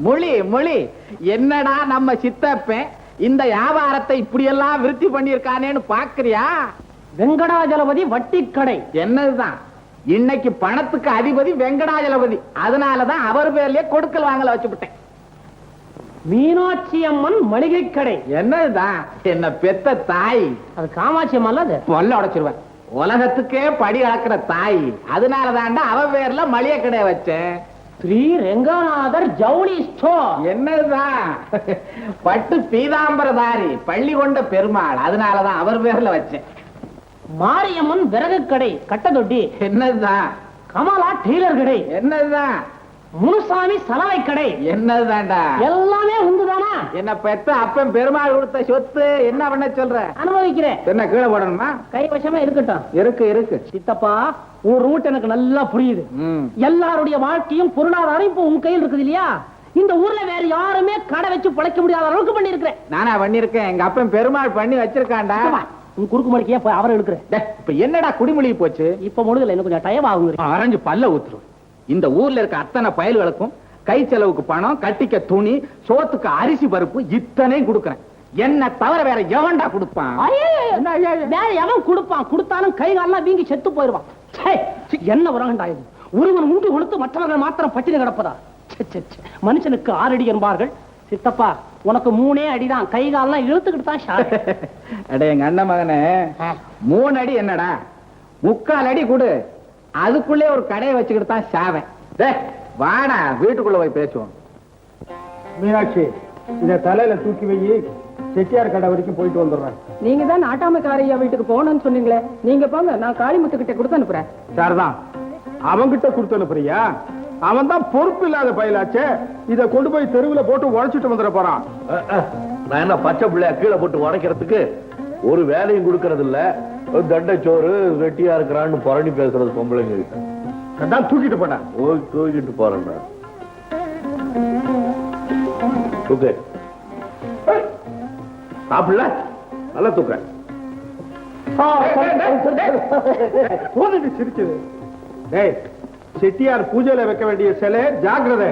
மொழி மொழி என்னடா நம்ம சித்தப்பன் இந்த வியாபாரத்தை இப்படி எல்லாம் விருத்தி பண்ணிருக்கானேன்னு பாக்குறியா? வெங்கடாஜலபதி வட்டி கடை என்னதுதான் இன்னைக்கு பணத்துக்கு அதிபதி வெங்கடாஜலபதி. அதனாலதான் அவர் பேர்லயே கொடுக்கல் வாங்கல வச்சுவிட்டேன். மீனாட்சி அம்மன் மளிகை கடை என்னதுதான் என்ன பெத்த தாய். அது காமாட்சி அம்மன் அது பொல்ல உடைச்சிருவேன். உலகத்துக்கே படி அளக்கிற தாய். அதனாலதான்டா அவ பேர்ல மளிகை கடை வச்சேன். ஸ்ரீ ரெங்கநாதர் ஜவுளி ஸ்டோர். என்னதுதான் பட்டு பீதாம்பரதாரி பள்ளி கொண்ட பெருமாள். அதனாலதான் அவர் பேர்ல வச்சேன். மாரியம்மன் விறகு கடை கட்டதொட்டி. என்னதுதான் கமலா டெய்லர் கடை. என்னதுதான் முனுசாமி சலவை கடை. என்னதுதான்டா எல்லாமே உண்டுதானா? என்ன பெத்த அப்பன் பெருமாள் கொடுத்த சொத்து என்ன பண்ண சொல்ற? அனுபவிக்கிறேன். என்ன கீழே போடணுமா? கைவசமா இருக்கட்டும். இருக்கு இருக்கு. சித்தப்பா உன் ரூட் எனக்கு நல்லா புரியுது. எல்லாருடைய வாழ்க்கையும் பொருளாதாரம் இப்ப உன் கையில் இருக்குது இல்லையா? இந்த ஊர்ல வேற யாருமே கடை வச்சு பிழைக்க முடியாத அளவுக்கு பண்ணி இருக்கிறேன். நானா பண்ணிருக்கேன்? எங்க அப்பன் பெருமாள் பண்ணி வச்சிருக்காண்டா. உன் குறுக்கு மணிக்கு ஏன் அவரை எடுக்கிறேன்? இப்ப என்னடா குடிமொழி போச்சு? இப்ப முழுதுல இன்னும் கொஞ்சம் டைம் ஆகும். அரைஞ்சு பல்ல ஊத்துரும். இந்த ஊர்ல இருக்க அத்தனை பயல்களுக்கும் கை செலவுக்கு பணம், கட்டிக்க துணி, சோத்துக்கு அரிசி பருப்பு இத்தனையும் கொடுக்கறேன். என்ன தவிர வேற எவன்டா கொடுப்பான்? வேற எவன் கொடுப்பான்? கொடுத்தாலும் கை காலெல்லாம் வீங்கி செத்து போயிருவான். என்ன உரகண்டா இது? ஒருவன் உண்டு கொடுத்து மற்றவர்கள் மாத்திரம் பட்டினி கிடப்பதா? மனுஷனுக்கு 6 அடி என்பார்கள். சித்தப்பா உனக்கு 3 அடிதான். கை காலெல்லாம் இழுத்துக்கிட்டு தான். அடே எங்க அண்ணன் மகனே, 3 அடி என்னடா 3/4 அடி கொடு. அதுக்குள்ளே ஒரு கடையை வச்சுக்கிட்டு தான் சாவேன். வாடா வீட்டுக்குள்ள போய் பேசுவோம். மீனாட்சி, இத தலையில தூக்கி வை. செட்டியார் கடை வரைக்கும் போயிட்டு வந்துடுறேன். நீங்க தான் நாட்டாமக்காரையா வீட்டுக்கு போகணும்னு சொன்னீங்களே, நீங்க போங்க. நான் காளிமுத்து கிட்ட கொடுத்து அனுப்புறேன். சரிதான், அவங்கிட்ட கொடுத்து அனுப்புறியா? அவன் தான் பொறுப்பு இல்லாத பயலாச்சே. இத கொண்டு போய் தெருவில் போட்டு உழைச்சிட்டு வந்துட போறான். நான் என்ன பச்சை பிள்ளைய கீழே போட்டு உடைக்கிறதுக்கு ஒரு வேலையும் கொடுக்கறது இல்ல. தண்டைச்சோறு வெட்டியா இருக்கிறான்னு புரணி பேசுறது பொம்பளைங்க கிட்ட. அதான் தூக்கிட்டு போட்டேன். தூக்கிட்டு போறேன். சாப்பிடல நல்லா தூக்க. சிரிச்சது. செட்டியார் பூஜையில வைக்க வேண்டிய சிலை ஜாக்கிரதை.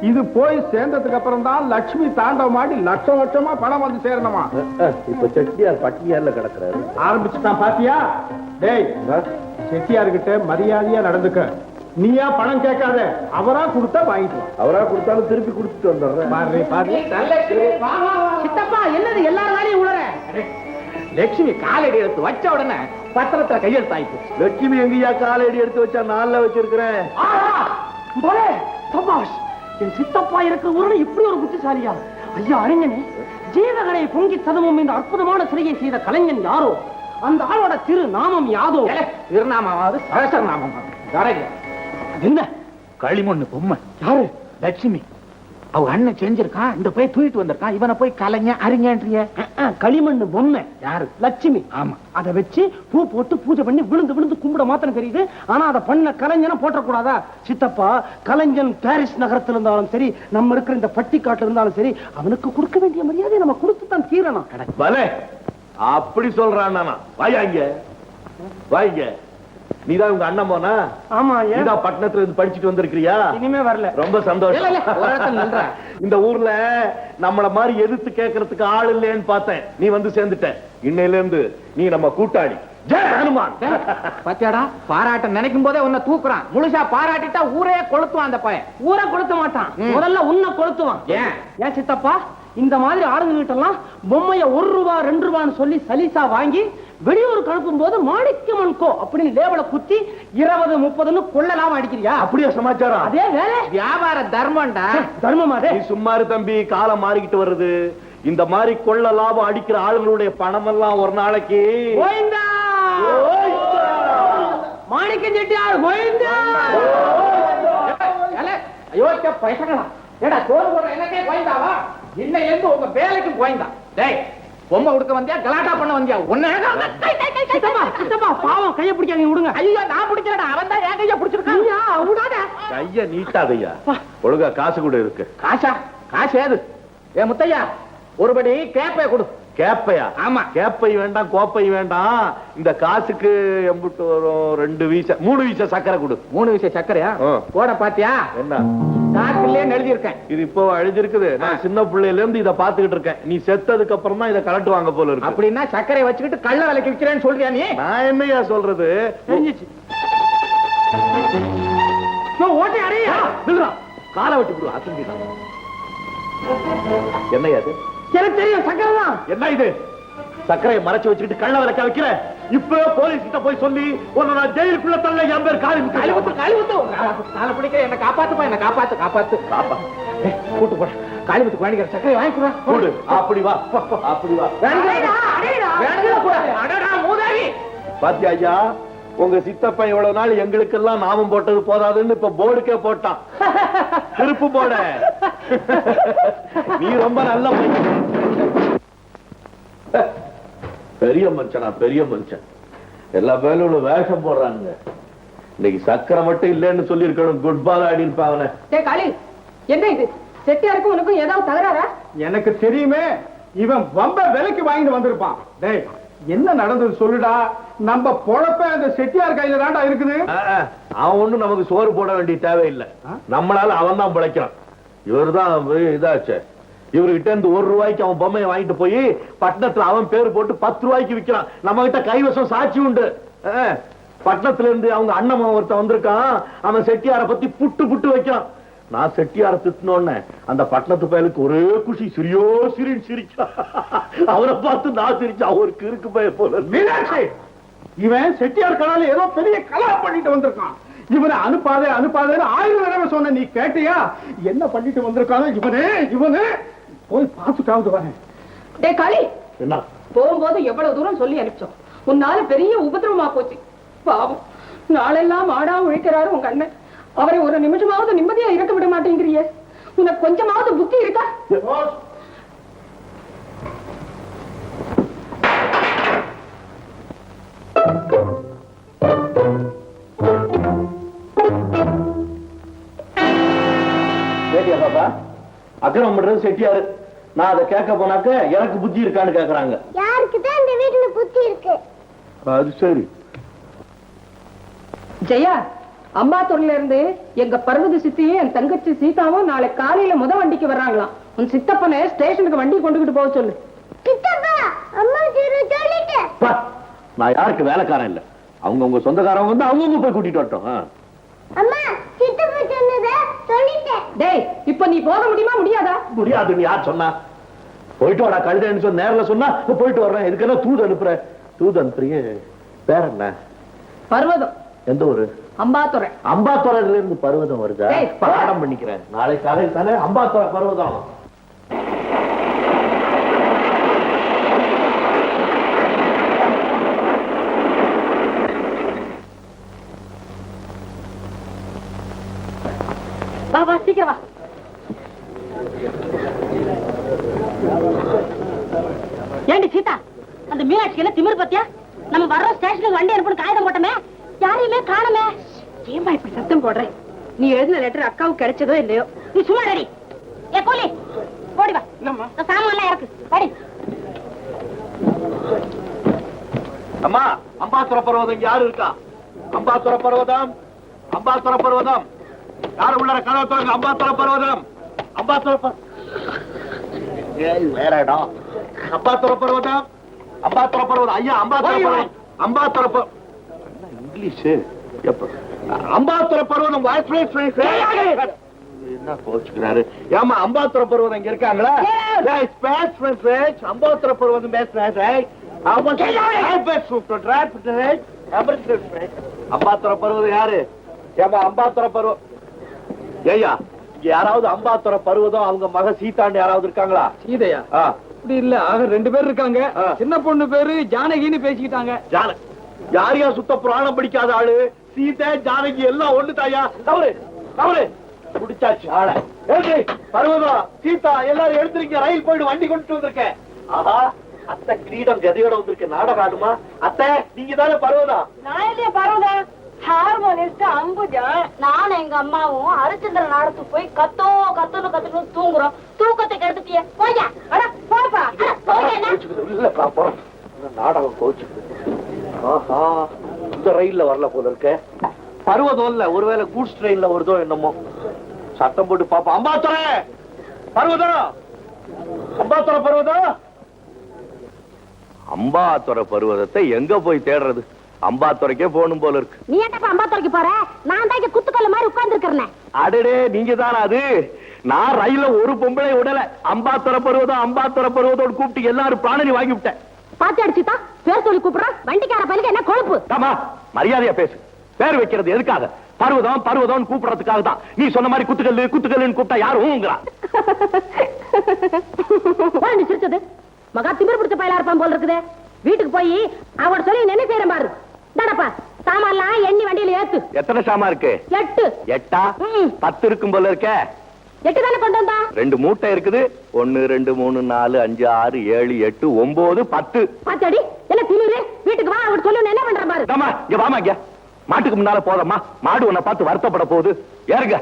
இது போய் சேர்ந்ததுக்கு அப்புறம் தான் லட்சுமி தாண்டவம் ஆடி லட்சம் லட்சமா பணம் வந்து சேரணுமா? இப்ப செட்டியார் பட்டியார்ல கிடக்குறாரு. ஆரம்பிச்சுட்டான் பாத்தியா? டேய், செட்டியார் கிட்ட மரியாதையா நடந்துக்க. நீயா பணம் கேட்காத. அவரா கொடுத்தா வாங்கிக்கலாம். அவரா கொடுத்தாலும் திருப்பி கொடுத்துட்டு வந்துடுறேன். சித்தப்பா என்னது எல்லாரும் உளற? லட்சுமி காலடி எடுத்து வச்ச உடனே பத்திரத்துல கையெழுத்தாயிட்டு. லட்சுமி எங்கயா காலடி எடுத்து வச்சா 4 வச்சிருக்கிறேன். என் சித்தப்பா இருக்கிற ஊர்ல இப்படி ஒரு புத்திசாலியா? ஐயா அறிஞனே, ஜீவகனை பொங்கி ததுமும் இந்த அற்புதமான சிலையை செய்த கலைஞன் யாரோ? அந்த ஆளோட திரு நாமம் யாதோ? திருநாமாவது சகசர நாமம். என்ன களிமண்ணு பொம்மை? யாரு? லட்சுமி. அவ அண்ணன் செஞ்சிருக்கான். இந்த போய் தூக்கிட்டு வந்திருக்கான். இவனை போய் கலைஞ அறிஞன்றிய. களிமண்ணு பொம்மை யாரு? லட்சுமி. ஆமா. அதை வச்சு பூ போட்டு பூஜை பண்ணி விழுந்து விழுந்து கும்பிட மாத்திரம் தெரியுது. ஆனா அதை பண்ண கலைஞனை போட்டக்கூடாதா? சித்தப்பா, கலைஞன் பாரிஸ் நகரத்தில் இருந்தாலும் சரி, நம்ம இருக்கிற இந்த பட்டிக்காட்டுல இருந்தாலும் சரி, அவனுக்கு கொடுக்க வேண்டிய மரியாதையை நம்ம கொடுத்துதான் தீரணும். பலே அப்படி சொல்றான். வாங்க வாங்க. நீதான் உங்க அண்ணன் போனா? ஆமா. நீதான் பட்டணத்துல இருந்து படிச்சுட்டு வந்திருக்கிறியா? இனிமே வரல. ரொம்ப சந்தோஷம். இந்த ஊர்ல நம்மள மாதிரி எதிர்த்து கேட்கறதுக்கு ஆள் இல்லைன்னு பார்த்தேன். நீ வந்து சேர்ந்துட்ட. இன்னையில இருந்து நீ நம்ம கூட்டாளி. ஜெய் ஹனுமான். பத்தியாடா, பாராட்ட நினைக்கும் போதே உன்னை தூக்குறான். முழுசா பாராட்டிட்டா ஊரே கொளுத்துவான். அந்த பையன் ஊரை கொளுத்த மாட்டான், முதல்ல உன்னை கொளுத்துவான். ஏன் சித்தப்பா, இந்த மாதிரி ஆளுங்கிட்டெல்லாம் பொம்மைய 1 ரூபா 2 ரூபான்னு சொல்லி சலிசா வாங்கி வெளியூருக்கு அனுப்பும் போது மாணிக்கமன் கோ அப்படின்னு லேபலை குத்தி 20 30ன்னு கொள்ளலாம் அடிக்கிறியா? அப்படியே சமாச்சாரம். அதே வேலை வியாபார தர்மம்டா. தர்மமா? நீ சும்மாரு தம்பி, காலம் மாறிக்கிட்டு வருது. இந்த மாதிரி கொள்ள லாபம் அடிக்கிற ஆளுங்களுடைய பணம் எல்லாம் ஒரு நாளைக்கு மாணிக்கம் செட்டியார் கோவிந்தா. அயோக்கிய பைசங்களா, ஏடா சோறு போடுற எனக்கே கோயந்தாவா? இன்னையில இருந்து உங்க வேலைக்கும் கோயந்தா. டேய், பொம்மை கொடுக்க வந்தியா கலாட்டா பண்ண வந்தியா? பாவம், கைய பிடிக்காங்க, விடுங்க. ஐயோ, நான் பிடிக்கிறேன். அவன் தான் என் கைய பிடிச்சிருக்கான். கைய நீட்டாதையா. ஒழுங்கா காசு கூட இருக்கு. காசா? காசு ஏது? ஏ முத்தையா, ஒருபடி கேப்பை கொடு. கேப்பையா? ஆமா. கேப்பை வேண்டாம், கோப்பை வேண்டாம். இந்த காசுக்கு எம்புட்டு வரும்? 2 வீச 3 வீச சக்கரை கொடு. 3 விஷயம் சக்கரையா? போட பாத்தியா? என்ன காக்குலயே எழுதி இருக்கேன். இது இப்போ அழிஞ்சிருக்குது. நான் சின்ன பிள்ளையில இருந்து இத பாத்துக்கிட்டு இருக்கேன். நீ செத்ததுக்கு அப்புறம் தான் இத கலட்டு வாங்க போல இருக்கு. அப்படின்னா சக்கரை வச்சுக்கிட்டு கள்ள விலைக்கு விக்கிறேன்னு சொல்றியா நீ? நான் என்னையா சொல்றது? ஓட்டை அடையா காலை வெட்டி விடு. அசந்திதான் என்னையா அது? எனக்கு தெரியும் சக்கரை தான். என்ன இது? சக்கரையை மறைச்சு வச்சுக்கிட்டு கள்ள விளக்க வைக்கிற? இப்ப போலீஸ் கிட்ட போய் சொல்லி உன்னை நான் ஜெயிலுக்குள்ள தள்ள என் பேர் காலிமுத்து காலை பிடிக்கிற என்ன காப்பாத்துப்பா, என்ன காப்பாத்து காப்பாத்து காப்பா. கூட்டு போட காலிமுத்து வாங்கிக்கிற சக்கரை வாங்கிக்கிறா. கூடு. அப்படி வா, அப்படி வா. மூதாவி பாத்தியா ஐயா, உங்க சித்தப்பா இவ்வளவு நாள் எங்களுக்கெல்லாம் நாமம் போட்டது போதாதுன்னு இப்ப போர்டுக்கே போட்டான். திருப்பு போட. நீ ரொம்ப நல்ல மனுஷன். பெரிய மனுஷனா? பெரிய மனுஷன். எல்லா பேரும் வேஷம் போடுறானுங்க. இன்னைக்கு சக்கரை மட்டும் இல்லைன்னு சொல்லி இருக்கணும். குட் பால் ஆடி இருப்பாவன. காளி, என்ன இது? செட்டியாருக்கும் உனக்கும் ஏதாவது தகராறா? எனக்கு தெரியுமே, இவன் வம்ப விலைக்கு வாங்கிட்டு வந்திருப்பான். டேய், என்ன நடந்தது சொல்லுடா. நம்ம பொழப்ப அந்த செட்டியார் கையில தாண்டா இருக்குது. அவன் ஒண்ணும் நமக்கு சோறு போட வேண்டிய தேவையில்லை. நம்மளால அவன் தான் பிழைக்கிறான். இவர் தான் இதாச்சு. இவர்கிட்ட இருந்து 1 ரூபாய்க்கு அவன் பொம்மையை வாங்கிட்டு போய் பட்டணத்துல அவன் பேரு போட்டு 10 ரூபாய்க்கு விற்கிறான். நம்ம கிட்ட கைவசம் சாட்சி உண்டு. பட்டணத்துல இருந்து அவங்க அண்ணன் ஒருத்தன் வந்திருக்கான். அவன் செட்டியார பத்தி புட்டு புட்டு வைக்கிறான். நான் செட்டியார திட்டினோன்னு அந்த பட்டணத்து பயலுக்கு ஒரே குஷி. சிரியோ சிரின்னு சிரிச்சான். அவரை பார்த்து நான் சிரிச்சேன். அவருக்கு இருக்கு பய போல. மீனாட்சி, இவன் செட்டியார் கலால ஏதோ பெரிய கலா பண்ணிட்டு வந்திருக்கான். இவனை அனுப்பாதே அனுப்பாதேன்னு 1000 தடவை சொன்ன, நீ கேட்டியா? என்ன பண்ணிட்டு வந்திருக்கானோ இவனே போய் பார்த்துட்டாவது வரேன். டே காளி, என்ன போகும்போது எவ்வளவு தூரம் சொல்லி அனுப்பிச்சோம். உன்னால பெரிய உபதிரவமா போச்சு. பாவம், நாளெல்லாம் ஆடா உழைக்கிறாரு உங்க அண்ணன். அவரை ஒரு நிமிஷமாவது நிம்மதியா இருக்க விட மாட்டேங்கிறியே. உனக்கு கொஞ்சமாவது புத்தி இருக்கா? பாப்பா, அக்கிரமம் பண்றது செட்டியாரு. நான் அதை கேட்க போனாக்க எனக்கு புத்தி இருக்கான்னு கேக்குறாங்க. யாருக்குதான் இந்த வீட்டுல புத்தி இருக்கு? அது சரி. ஜெயா, அம்பாத்தூர்ல இருந்து எங்க பர்வத சித்தியும் என் தங்கச்சி சீதாவும் நாளை காலையில முத வண்டிக்கு வர்றாங்களாம். உன் சித்தப்பனை ஸ்டேஷனுக்கு வண்டி கொண்டுகிட்டு போக சொல்லு. சித்தப்பா, அம்மா சொல்லிட்டேன். நான் யாருக்கு வேலைக்காரன் இல்ல. அவங்க உங்க சொந்தக்காரங்க வந்து அவங்க போய் கூட்டிட்டு வரட்டும். அம்மா, சித்தப்பா சொன்னதை சொல்லிட்டேன். டேய், இப்ப நீ போக முடியுமா முடியாதா? முடியாதுன்னு யார் சொன்னா? போயிட்டு வாடா கழுதைன்னு சொன்ன. நேரில் சொன்னா போயிட்டு வர்றேன். இதுக்கெல்லாம் தூது அனுப்புற. தூது அனுப்புறிய பேர் என்ன? பர்வதம். எந்த ஊரு? அம்பாத்துறை. அம்பாத்துறையில இருந்து பர்வதம் வருதா? பாடம் பண்ணிக்கிறேன். நாளை காலையில் தானே அம்பாத்துறை பர்வதம். வா வா, சீக்கிரம் வா. ஏண்டி சீதா, அந்த மீனாட்சியில திமிரு பத்தியா? நம்ம வர்ற ஸ்டேஷனுக்கு வண்டி அனுப்பணும் காகிதம் போட்டோமே, யாரையுமே காணுமே. ஏமா இப்படி சத்தம் போடுறேன்? நீ எழுதின லெட்டர் அக்காவுக்கு கிடைச்சதோ இல்லையோ? நீ சும்மா ரெடி. ஏ கூலி, ஓடி வா. சாமான் எல்லாம் இறக்கு. படி. அம்மா, அம்பாத்துறை பர்வதம் யாரு இருக்கா? அம்பாத்துறை பர்வதம், அம்பாத்துறை பர்வதம். யாரு உள்ளர கதவை திறங்க. அம்பாத்துறை பர்வதம், அம்பாத்துறை வேற இடம். அம்பாத்துறை பர்வதம், அம்பாத்துறை பர்வதம். ஐயா, அம்பாத்துறை பர்வதம், அம்பாத்துறை இங்கிலீஷ் எப்ப? அம்பாத்துறை பர்வதம். என்ன கோச்சுக்கிறாரு? ஏமா, அம்பாத்துறை பர்வதம் இங்க இருக்காங்களா? அம்பாத்துறை பர்வதம் அம்பாத்துறை பர்வதம் யாரு? ஏமா, அம்பாத்துறை பர்வதம். ஏயா, இங்க யாராவது அம்பாத்துறை பர்வதம் அவங்க மக சீதாண்டு யாராவது இருக்காங்களா? சீதையா? அப்படி இல்ல, ஆக 2 பேர் இருக்காங்க. சின்ன பொண்ணு பேரு ஜானகின்னு பேசிக்கிட்டாங்க. யாரையா சுத்த புராணம் படிக்காத ஆளு? சீதை ஜானகி எல்லாம் ஒண்ணு தாயா. தவறு தவறு. குடிச்சாச்சு ஆள. பர்வதம், சீதா எல்லாரும் எடுத்துருக்க. ரயில் போயிடு, வண்டி கொண்டு வந்திருக்கேன். ஆஹா, அத்தை கிரீடம் கதையோட வந்திருக்க. நாடகம் ஆடுமா? அத்தை, நீங்க தானே பர்வதம்? நான் இல்லையா பர்வதம்? ஹார்மோனிஸ்ட் அம்புஜா. நானும் எங்க அம்மாவும் ஹரிச்சந்திர நாடத்துக்கு போய் கத்துன்னு தூங்குறோம். தூக்கத்தை கெடுத்துட்டிய. போயா, போப்பா. இல்ல பாப்போம் நாடகம் கோச்சுக்குது. ஆஹா, இந்த ரயில்ல வரல போல இருக்க. பருவதம் இல்ல, ஒருவேளை கூட்ஸ் ட்ரெயின்ல வருதோ என்னமோ. சட்டம் போட்டு பாப்பா. அம்பாத்துறை பருவதம், அம்பாத்துறை பருவதம். அம்பாத்துறை பருவதத்தை எங்க போய் தேடுறது? அம்பாத்துறைக்கே போகணும் போல இருக்கு. நீ ஏன்டா அம்பாத்துறைக்கு போற? நான் தான் இங்க குத்துக்கல்ல மாதிரி உட்கார்ந்து இருக்கிறேன். அடடே, நீங்க தானே அது? நான் ரயில்ல ஒரு பொம்பளை விடல. அம்பாத்துறை பருவதம், அம்பாத்துறை பருவதோடு கூப்பிட்டு எல்லாரும் பிராணி வாங்கி விட்டேன். பாத்தி அடிச்சுட்டா பேர் சொல்லி கூப்பிடுறான். வண்டிக்கார பையனுக்கு என்ன கொழுப்பு? ஆமா, மரியாதையா பேசு. பேர் வைக்கிறது எதுக்காக? பருவதம் பருவதம் கூப்பிடுறதுக்காக தான். நீ சொன்ன மாதிரி குத்துக்கல்லு குத்துக்கல்லுன்னு கூப்பிட்டா யாரும் சிரிச்சது மகா திமிர் பிடிச்ச பயிலா இருப்பான் போல இருக்குது. வீட்டுக்கு போய் அவட சொல்லி என்ன செய்யற பாரு. தானப்பா சாமான்லாம் எண்ணி வண்டியில ஏத்து. எத்தனை சாமா இருக்கு? 8. 8? 10 இருக்கும் போல இருக்க. 8 தானே கொண்டு வந்தா? 2 மூட்டை இருக்குது. 1 2 3 4 5 6 7 8 9 10. பாத்தடி என்ன திமிரு? வீட்டுக்கு வா, அவட சொல்லி என்ன பண்ற பாரு. ஆமா, இங்க வாமா. இங்க மாட்டுக்கு முன்னால போதம்மா. மாடு உன்னை பார்த்து வருத்தப்பட போகுது. ஏறுங்க.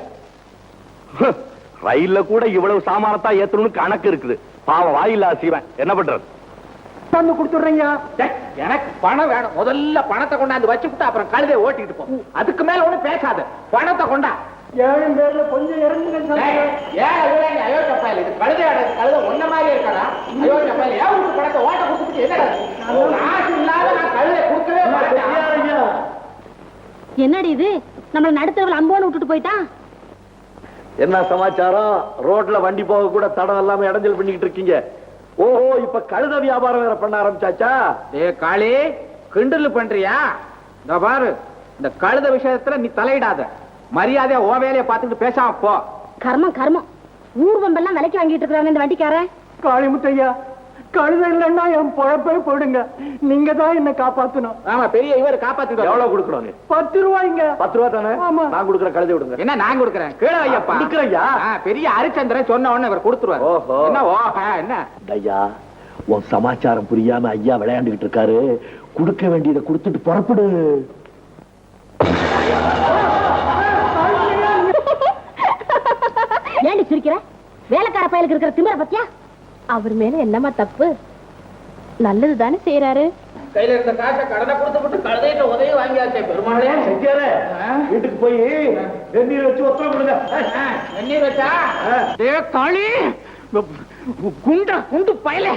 ரயில்ல கூட இவ்வளவு சாமானத்தா ஏத்தணும்னு கணக்கு இருக்குது. பாவம் வாயில்லா சீவன். என்ன பண்றது? தந்து கொடுத்துடுறீங்க. எனக்கு பணம் வேணும். முதல்ல பணத்தை கொண்டாந்து வச்சுக்கிட்டு அப்புறம் கழுதை ஓட்டிட்டு போ. அதுக்கு மேல ஒண்ணு பேசாத. பணத்தை கொண்டா. 7 பேர்ல கொஞ்சம் இறங்குங்க. அயோக்கிய பயல். இது கழுதை ஆடுறது. கழுதை ஒன்ன மாதிரி இருக்கா? அயோக்கிய பயல். ஏன் உனக்கு பணத்தை ஓட்ட கொடுத்துட்டு என்ன காசு இல்லாத நான் கழுதை கொடுக்கவே மாட்டேன். என்னடி இது? நம்மள நடுத்தரவுல அம்போன்னு விட்டுட்டு போயிட்டான். என்ன சமாச்சாரம்? ரோட்ல வண்டி போக கூட தடம் எல்லாமே இடைஞ்சல் பண்ணிக்கிட்டு இருக்கீங்க. ஓஹோ, இப்ப கழுத வியாபாரம் வேற பண்ண ஆரம்பிச்சாச்சா? காளி, கிண்டல் பண்றியா? இந்த பாரு, இந்த கழுத விஷயத்துல நீ தலையிடாத. மரியாதையா ஓ வேலையை பார்த்துட்டு பேசாம போ. கர்மம் கர்மம். ஊர்வம்பெல்லாம் விலைக்கு வாங்கிட்டு இருக்கிறாங்க இந்த வண்டிக்காரன். காளிமுத்தையா, கழுத இல்லைன்னா என் பொழப்பே போடுங்க. நீங்க தான் என்ன காப்பாத்தணும். ஆமா, பெரிய இவர் காப்பாத்திட்டு எவ்வளவு கொடுக்கணும்? 10 ரூபாய்ங்க. 10 ரூபா தானே? ஆமா. நான் கொடுக்குற கழுதை விடுங்க. என்ன நான் கொடுக்குறேன்? கீழே வையப்பா. கொடுக்குறையா? பெரிய ஹரிச்சந்திரன் சொன்ன உடனே இவர் கொடுத்துருவாரு. ஓஹோ. என்ன ஓஹோ என்ன? ஐயா, உன் சமாச்சாரம் புரியாம ஐயா விளையாண்டுகிட்டு இருக்காரு. கொடுக்க வேண்டியதை கொடுத்துட்டு புறப்படு. ஏண்டி சிரிக்கிற? வேலைக்கார பயலுக்கு இருக்கிற திமிர பத்தியா? அவர் மேல என்னமா தப்பு? நல்லது தானே செய்யறாரு. கையில இருந்த காசை கடனை கொடுத்து விட்டு கழுதையில உதவி வாங்கியாச்சே பெருமாளே. வீட்டுக்கு போய் வெந்நீர் வச்சு ஒத்தரம் கொடுங்க. வெந்நீர் வச்சா? காளி, குண்டு பயலே,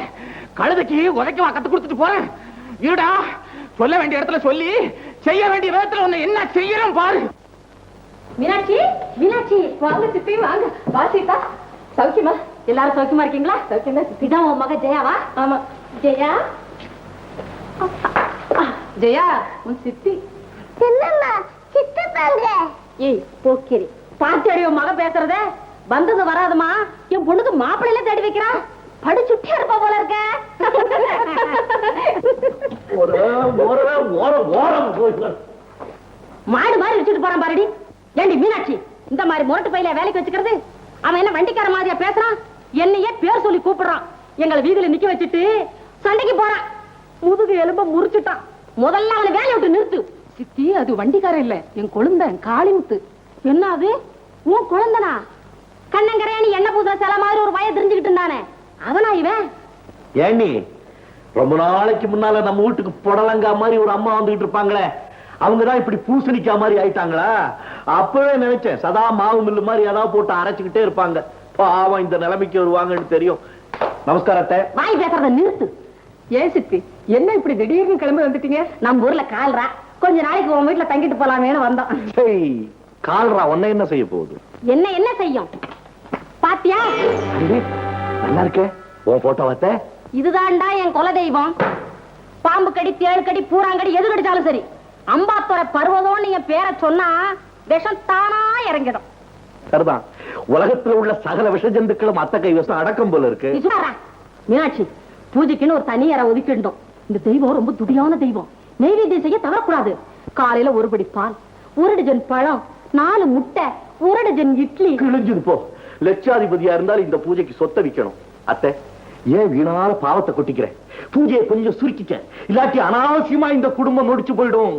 கழுதைக்கு உதைக்கவா கத்து கொடுத்துட்டு போறேன். இருடா, சொல்ல வேண்டிய இடத்துல சொல்லி செய்ய வேண்டிய விதத்துல உன்னை என்ன செய்யறோம் பாரு. மீனாட்சி, மீனாட்சி வாங்க சித்தி வாங்க. வா சீதா, சௌக்கியமா? எல்லாரும் சௌக்கியமா இருக்கீங்களா? சௌக்கியமா. இதான் உன் மக ஜெயாவா? ஆமா. ஜெயா, ஜெயா உன் சித்தி. என்னம்மா சித்தி பாங்க? ஏய் போக்கிரி, பாத்தியடி உன் மக பேசுறதே. வந்தது வராதுமா, என் பொண்ணுக்கு மாப்பிள்ளையில தேடி வைக்கிறான். படிச்சுட்டே இருப்பா போல இருக்க. மாடு மாதிரி வச்சுட்டு போறான் பாருடி. ஏண்டி மீனாட்சி, இந்த மாதிரி மோட்டு பையில வேலைக்கு வச்சுக்கிறது? அவன் என்ன வண்டிக்கார மாதிரியா பேசுறான்? என்னையே பேர் சொல்லி கூப்பிடுறான். எங்களை வீதியில நிக்க வச்சுட்டு சண்டைக்கு போறான். முதுகு எலும்ப முறிச்சுட்டான். முதல்ல அவனை வேலையை விட்டு நிறுத்து. சித்தி, அது வண்டிக்காரன் இல்ல, என் குழந்தை காளிமுத்து. என்ன அது? உன் குழந்தனா? கண்ணங்கரையானி என்ன பூசா சில மாதிரி ஒரு வய தெரிஞ்சுக்கிட்டு இருந்தானே, அவனா இவன்? ஏண்டி, ரொம்ப நாளைக்கு முன்னால நம்ம வீட்டுக்கு புடலங்கா மாதிரி ஒரு அம்மா வந்துகிட்டு இருப்பாங்களே, அவங்கதான் இப்படி பூசணிக்கா மாதிரி ஆயிட்டாங்களா? அப்பவே நினைச்சேன், சதா மாவு மில்லு மாதிரி ஏதாவது போட்டு அரைச்சுக்கிட்டே இருப்பாங்க. பாவம் இந்த நிலைமைக்கு வருவாங்கன்னு தெரியும். நமஸ்காரத்தை. வாய் பேசுறத நிறுத்து. ஏன் சித்தி, என்ன இப்படி திடீர்னு கிளம்பி வந்துட்டீங்க? நம்ம ஊர்ல கால்ரா, கொஞ்ச நாளைக்கு உன் வீட்டுல தங்கிட்டு போலாமேன்னு வந்தோம். கால்ரா உன்ன என்ன செய்ய போகுது? என்ன என்ன செய்யும் பாத்தியா? நல்லா இருக்கே உன் போட்டோ வத்த. இதுதான்டா என் குல தெய்வம். பாம்பு கடி, தேள் கடி, பூராங்கடி எது கடிச்சாலும் சரி, அம்பாத்துறை பருவதம் நீங்க பேரை சொன்னா விஷம் தானா இறங்கிடும். சரிதான், உலகத்தில் உள்ள சகல விஷ ஜந்துக்களும் அத்த கை விஷம் அடக்கம் போல இருக்கு. மீனாட்சி, பூஜைக்குன்னு ஒரு தனி அறை ஒதுக்கிட்டோம். இந்த தெய்வம் ரொம்ப துடியான தெய்வம். நெய்வேத்தியம் செய்ய தவறக்கூடாது. காலையில ஒரு படி பால், 1 டஜன் பழம், 4 முட்டை, 1 டஜன் இட்லி. கிழிஞ்சது போ. லட்சாதிபதியா இருந்தாலும் இந்த பூஜைக்கு சொத்தை விக்கணும். அத்தை, ஏன் வீணான பாவத்தை கொட்டிக்கிறேன்? பூஜையை கொஞ்சம் சுருக்கிக்க, இல்லாட்டி அனாவசியமா இந்த குடும்பம் முடிச்சு போயிடும்.